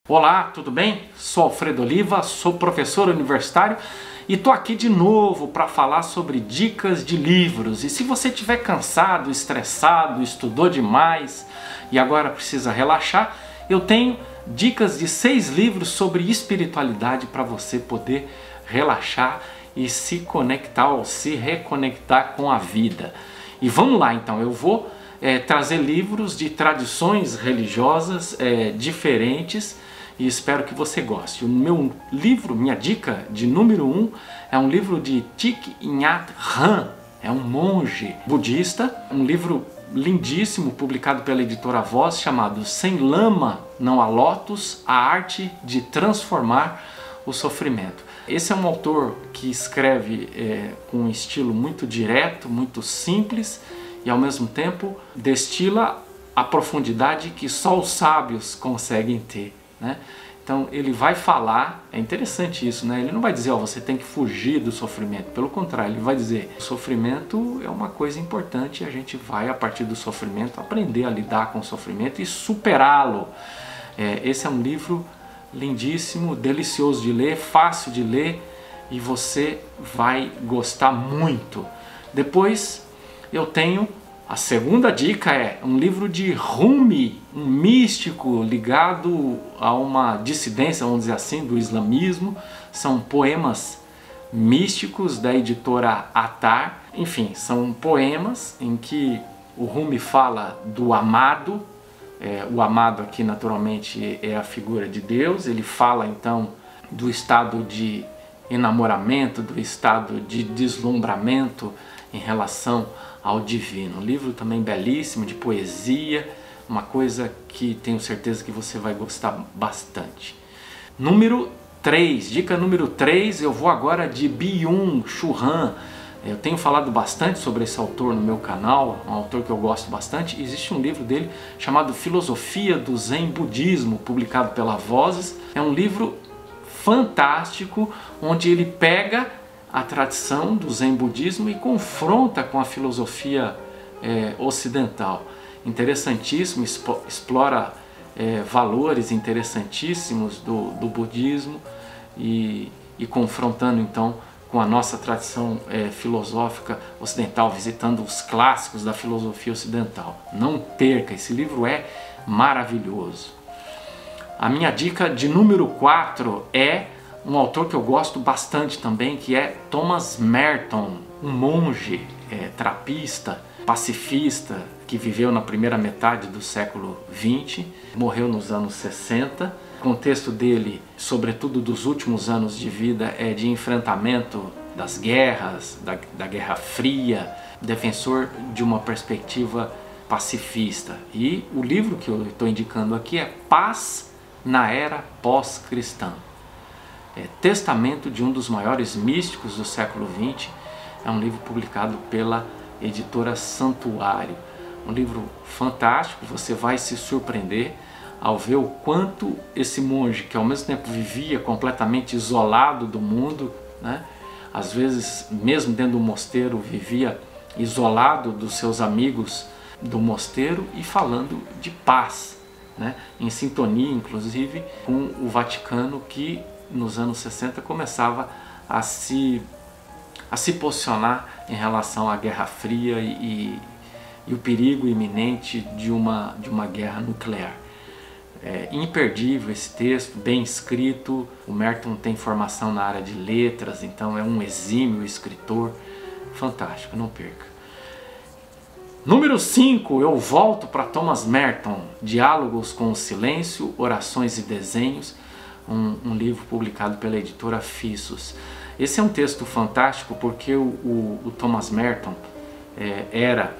Olá, tudo bem? Sou Alfredo Oliva, sou professor universitário e estou aqui de novo para falar sobre dicas de livros. E se você estiver cansado, estressado, estudou demais e agora precisa relaxar, eu tenho dicas de 6 livros sobre espiritualidade para você poder relaxar e se conectar ou se reconectar com a vida. E vamos lá então, eu vou trazer livros de tradições religiosas diferentes e espero que você goste. O meu livro, minha dica de número 1 é um livro de Thich Nhat Hanh, é um monge budista, um livro lindíssimo publicado pela editora Voz chamado Sem Lama Não Há Lótus, a arte de transformar o sofrimento. Esse é um autor que escreve com um estilo muito direto, muito simples e ao mesmo tempo destila a profundidade que só os sábios conseguem ter, né? Então ele vai falar, é interessante isso, né? Ele não vai dizer, ó, você tem que fugir do sofrimento, pelo contrário, ele vai dizer, o sofrimento é uma coisa importante e a gente vai a partir do sofrimento aprender a lidar com o sofrimento e superá-lo. Esse é um livro lindíssimo, delicioso de ler, fácil de ler e você vai gostar muito. Depois eu tenho a segunda dica, é um livro de Rumi, um místico ligado a uma dissidência, vamos dizer assim, do islamismo. São poemas místicos da editora Attar. Enfim, são poemas em que o Rumi fala do amado. O amado aqui naturalmente é a figura de Deus. Ele fala então do estado de enamoramento, do estado de deslumbramento em relação ao divino. Um livro também belíssimo, de poesia, uma coisa que tenho certeza que você vai gostar bastante. Número 3, dica número 3, eu vou agora de Byung-Chul Han. Eu tenho falado bastante sobre esse autor no meu canal, um autor que eu gosto bastante. Existe um livro dele chamado Filosofia do Zen Budismo, publicado pela Vozes. É um livro fantástico, onde ele pega a tradição do Zen Budismo e confronta com a filosofia ocidental. Interessantíssimo, explora valores interessantíssimos do budismo e confrontando então com a nossa tradição filosófica ocidental, visitando os clássicos da filosofia ocidental. Não perca, esse livro é maravilhoso. A minha dica de número 4 é um autor que eu gosto bastante também, que é Thomas Merton, um monge trapista, pacifista, que viveu na primeira metade do século XX, morreu nos anos 60. O contexto dele, sobretudo dos últimos anos de vida, é de enfrentamento das guerras, da Guerra Fria, defensor de uma perspectiva pacifista. E o livro que eu estou indicando aqui é Paz na Era Pós-Cristã. Testamento de um dos maiores místicos do século XX, é um livro publicado pela editora Santuário. Um livro fantástico, você vai se surpreender ao ver o quanto esse monge, que ao mesmo tempo vivia completamente isolado do mundo, né? Às vezes mesmo dentro do mosteiro vivia isolado dos seus amigos do mosteiro e falando de paz, né? Em sintonia inclusive com o Vaticano, que nos anos 60 começava a se posicionar em relação à Guerra Fria e o perigo iminente de uma guerra nuclear. É imperdível esse texto, bem escrito. O Merton tem formação na área de letras, então é um exímio escritor. Fantástico, não perca. Número 5, eu volto para Thomas Merton, Diálogos com o Silêncio, Orações e Desenhos, um livro publicado pela editora Fissos. Esse é um texto fantástico porque o Thomas Merton era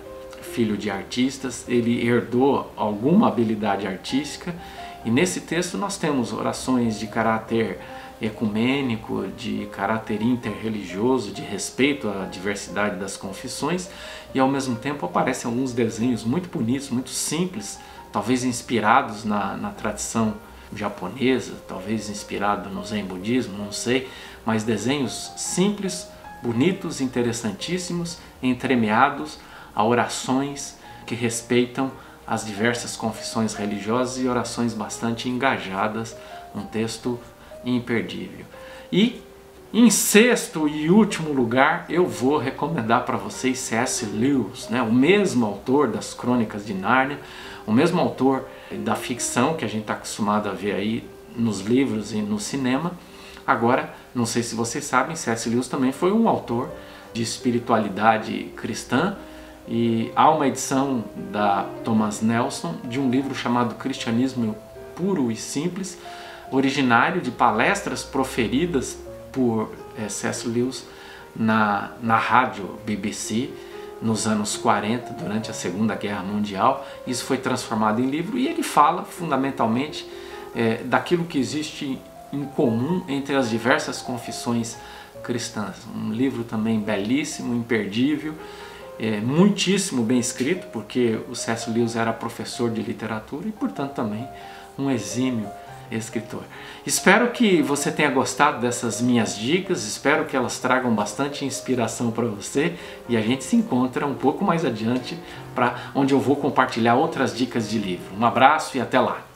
filho de artistas, ele herdou alguma habilidade artística e nesse texto nós temos orações de caráter ecumênico, de caráter interreligioso, de respeito à diversidade das confissões e ao mesmo tempo aparecem alguns desenhos muito bonitos, muito simples, talvez inspirados na tradição japonesa, talvez inspirado no Zen Budismo, não sei, mas desenhos simples, bonitos, interessantíssimos, entremeados a orações que respeitam as diversas confissões religiosas e orações bastante engajadas, um texto imperdível. E em sexto e último lugar, eu vou recomendar para vocês C.S. Lewis, né? O mesmo autor das Crônicas de Nárnia, o mesmo autor da ficção que a gente está acostumado a ver aí nos livros e no cinema. Agora, não sei se vocês sabem, C.S. Lewis também foi um autor de espiritualidade cristã, e há uma edição da Thomas Nelson de um livro chamado Cristianismo Puro e Simples, originário de palestras proferidas por C.S. Lewis na rádio BBC nos anos 40, durante a Segunda Guerra Mundial. Isso foi transformado em livro e ele fala fundamentalmente daquilo que existe em comum entre as diversas confissões cristãs. Um livro também belíssimo, imperdível, muitíssimo bem escrito, porque o C.S. Lewis era professor de literatura e, portanto, também um exímio escritor. Espero que você tenha gostado dessas minhas dicas, espero que elas tragam bastante inspiração para você, e a gente se encontra um pouco mais adiante, onde eu vou compartilhar outras dicas de livro. Um abraço e até lá!